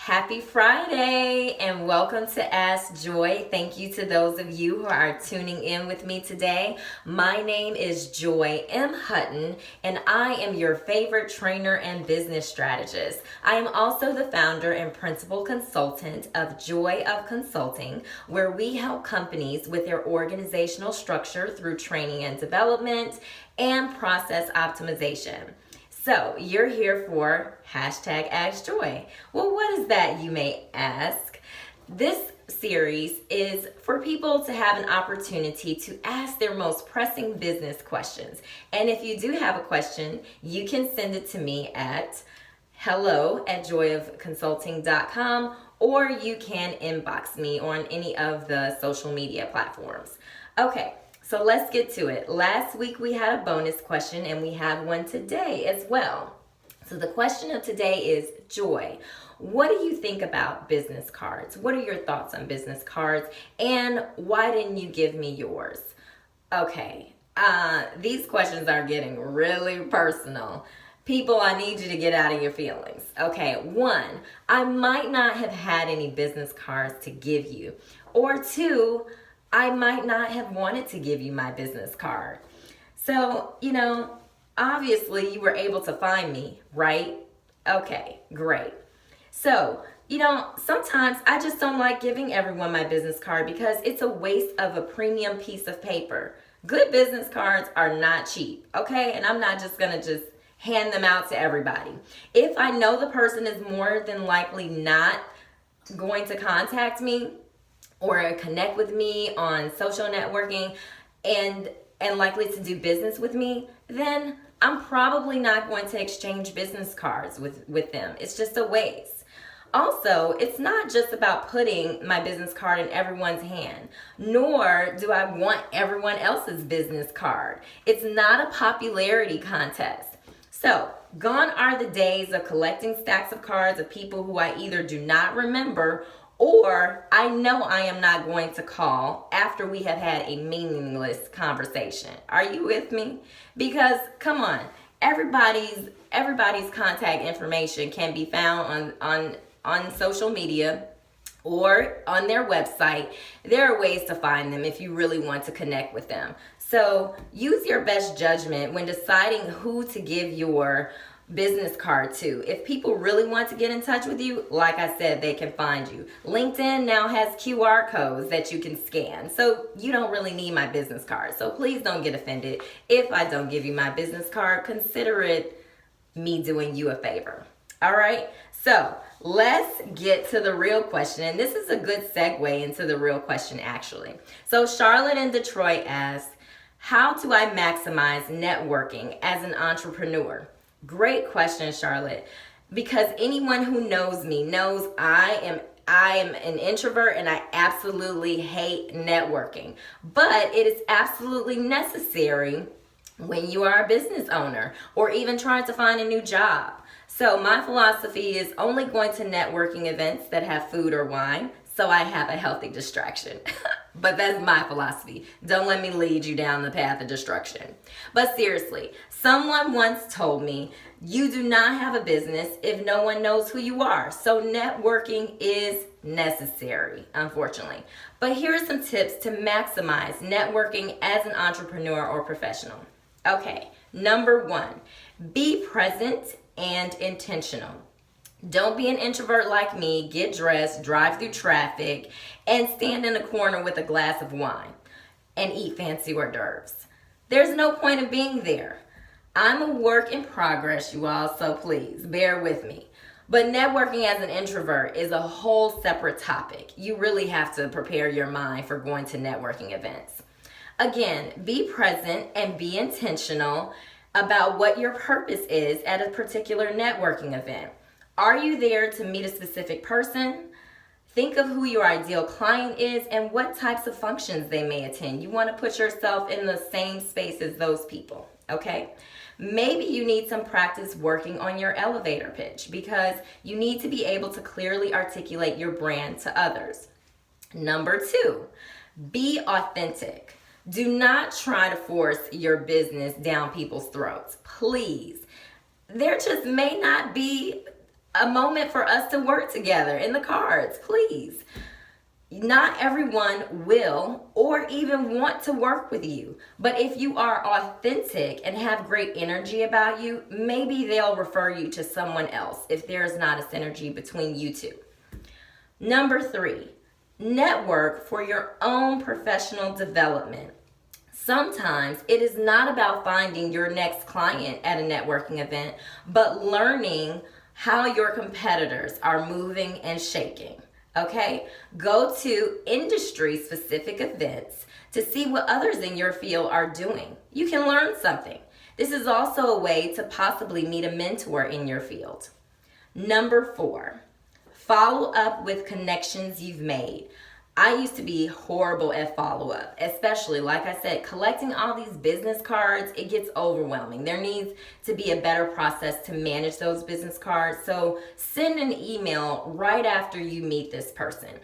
Happy Friday and welcome to Ask Joy. Thank you to those of you who are tuning in with me today. My name is Joy M. Hutton and I am your favorite trainer and business strategist. I am also the founder and principal consultant of Joy of Consulting, where we help companies with their organizational structure through training and development and process optimization. So you're here for hashtag Ask Joy. Well, what is that, you may ask? This series is for people to have an opportunity to ask their most pressing business questions. And if you do have a question, you can send it to me at hello@joyofconsulting.com, or you can inbox me on any of the social media platforms. Okay. So let's get to it. Last week we had a bonus question and we have one today as well. So the question of today is, Joy, what do you think about business cards? What are your thoughts on business cards? And why didn't you give me yours? Okay, these questions are getting really personal. People, I need you to get out of your feelings. Okay, one, I might not have had any business cards to give you. Or two, I might not have wanted to give you my business card. So, obviously you were able to find me, right? Okay, great. So, sometimes I just don't like giving everyone my business card because it's a waste of a premium piece of paper. Good business cards are not cheap, okay? And I'm not just gonna hand them out to everybody. If I know the person is more than likely not going to contact me, or connect with me on social networking and likely to do business with me, then I'm probably not going to exchange business cards with them. It's just a waste. Also, it's not just about putting my business card in everyone's hand, nor do I want everyone else's business card. It's not a popularity contest. So, gone are the days of collecting stacks of cards of people who I either do not remember or I know I am not going to call after we have had a meaningless conversation. Are you with me? Because come on, everybody's contact information can be found on social media or on their website. There are ways to find them if you really want to connect with them. So use your best judgment when deciding who to give your business card to. If people really want to get in touch with you, like I said, they can find you. LinkedIn now has QR codes that you can scan, so you don't really need my business card. So please don't get offended if I don't give you my business card. Consider it me doing you a favor. All right, so let's get to the real question, and this is a good segue into the real question actually. So Charlotte in Detroit asks, how do I maximize networking as an entrepreneur? Great question, Charlotte, because anyone who knows me knows I am an introvert and I absolutely hate networking, but it is absolutely necessary when you are a business owner or even trying to find a new job. So my philosophy is only going to networking events that have food or wine, so I have a healthy distraction. But that's my philosophy. Don't let me lead you down the path of destruction. But seriously, someone once told me, you do not have a business if no one knows who you are. So networking is necessary, unfortunately. But here are some tips to maximize networking as an entrepreneur or professional. Okay, number one, be present and intentional. Don't be an introvert like me, get dressed, drive through traffic, and stand in a corner with a glass of wine and eat fancy hors d'oeuvres. There's no point of being there. I'm a work in progress, you all, so please bear with me. But networking as an introvert is a whole separate topic. You really have to prepare your mind for going to networking events. Again, be present and be intentional about what your purpose is at a particular networking event. Are you there to meet a specific person? Think of who your ideal client is and what types of functions they may attend. You want to put yourself in the same space as those people, okay? Maybe you need some practice working on your elevator pitch because you need to be able to clearly articulate your brand to others. Number two, be authentic. Do not try to force your business down people's throats, please. There just may not be a moment for us to work together in the cards, please. Not everyone will or even want to work with you. But if you are authentic and have great energy about you, maybe they'll refer you to someone else if there's not a synergy between you two. Number 3, network for your own professional development. Sometimes it is not about finding your next client at a networking event, but learning how your competitors are moving and shaking. Okay, go to industry specific events to see what others in your field are doing. You can learn something. This is also a way to possibly meet a mentor in your field. Number 4, follow up with connections you've made. I used to be horrible at follow-up, especially, like I said, collecting all these business cards, it gets overwhelming. There needs to be a better process to manage those business cards. So send an email right after you meet this person.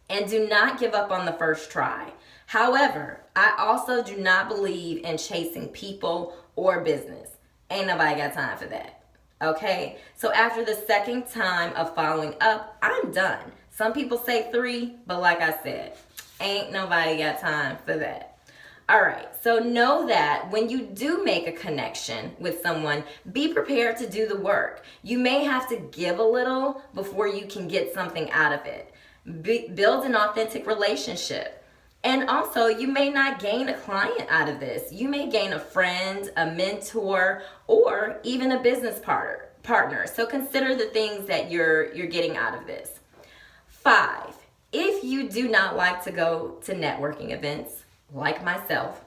And do not give up on the first try. However, I also do not believe in chasing people or business. Ain't nobody got time for that. Okay? So after the second time of following up, I'm done. Some people say 3, but like I said, ain't nobody got time for that. All right, so know that when you do make a connection with someone, be prepared to do the work. You may have to give a little before you can get something out of it. Build an authentic relationship. And also, you may not gain a client out of this. You may gain a friend, a mentor, or even a business partner. So consider the things that you're getting out of this. 5, if you do not like to go to networking events, like myself,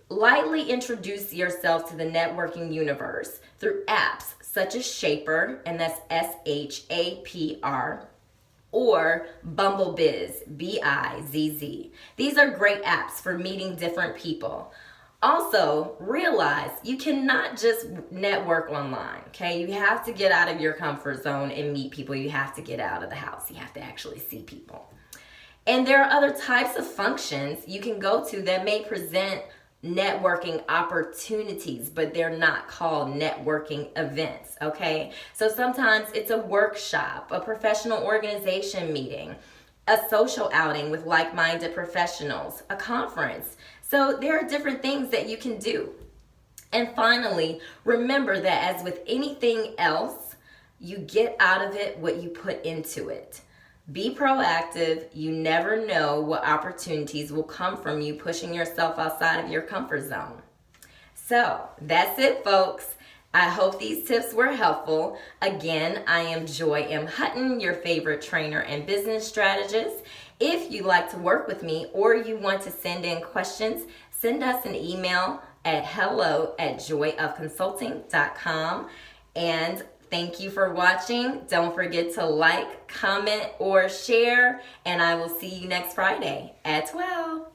lightly introduce yourself to the networking universe through apps such as Shaper, and that's SHAPR, or BumbleBizz, BIZZ. These are great apps for meeting different people. Also, realize you cannot just network online, okay? You have to get out of your comfort zone and meet people. You have to get out of the house. You have to actually see people. And there are other types of functions you can go to that may present networking opportunities, but they're not called networking events, okay? So sometimes it's a workshop, a professional organization meeting, a social outing with like-minded professionals, a conference. So there are different things that you can do. And finally, remember that as with anything else, you get out of it what you put into it. Be proactive. You never know what opportunities will come from you pushing yourself outside of your comfort zone. So that's it, folks. I hope these tips were helpful. Again, I am Joy M. Hutton, your favorite trainer and business strategist. If you'd like to work with me or you want to send in questions, send us an email at hello@joyofconsulting.com. And thank you for watching. Don't forget to like, comment, or share. And I will see you next Friday at 12.